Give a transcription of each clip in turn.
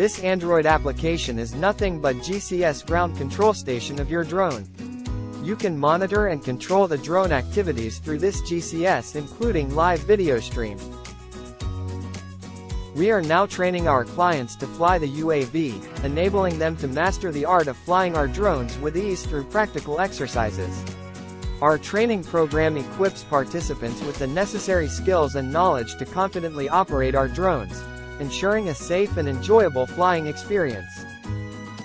This Android application is nothing but GCS ground control station of your drone. You can monitor and control the drone activities through this GCS, including live video stream. We are now training our clients to fly the UAV, enabling them to master the art of flying our drones with ease through practical exercises. Our training program equips participants with the necessary skills and knowledge to confidently operate our drones, ensuring a safe and enjoyable flying experience.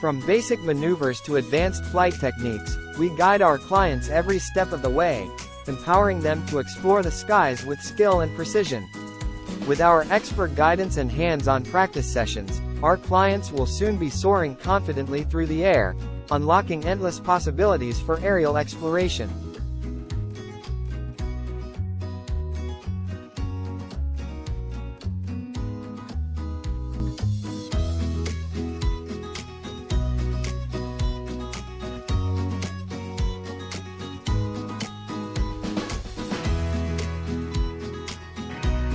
From basic maneuvers to advanced flight techniques, we guide our clients every step of the way, empowering them to explore the skies with skill and precision. With our expert guidance and hands-on practice sessions, our clients will soon be soaring confidently through the air, unlocking endless possibilities for aerial exploration.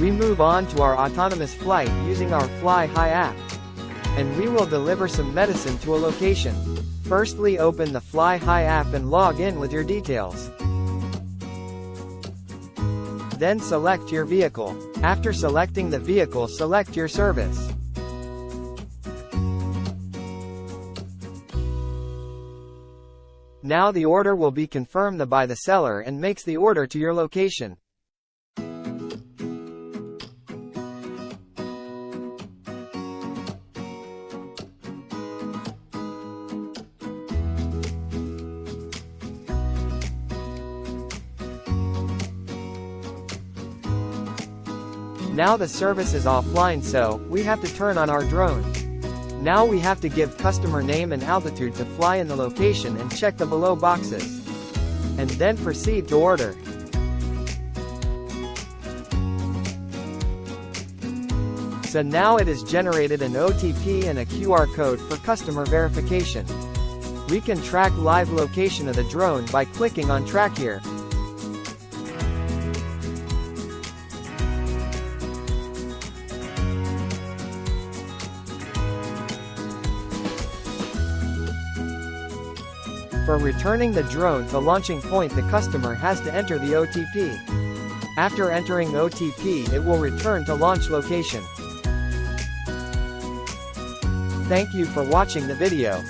We move on to our autonomous flight using our Fly High app. And we will deliver some medicine to a location. Firstly, open the Fly High app and log in with your details. Then select your vehicle. After selecting the vehicle, select your service. Now the order will be confirmed by the seller and makes the order to your location. Now the service is offline, so we have to turn on our drone. Now we have to give customer name and altitude to fly in the location and check the below boxes. And then proceed to order. So now it has generated an OTP and a QR code for customer verification. We can track live location of the drone by clicking on Track here. For returning the drone to launching point, the customer has to enter the OTP. After entering OTP, it will return to launch location. Thank you for watching the video.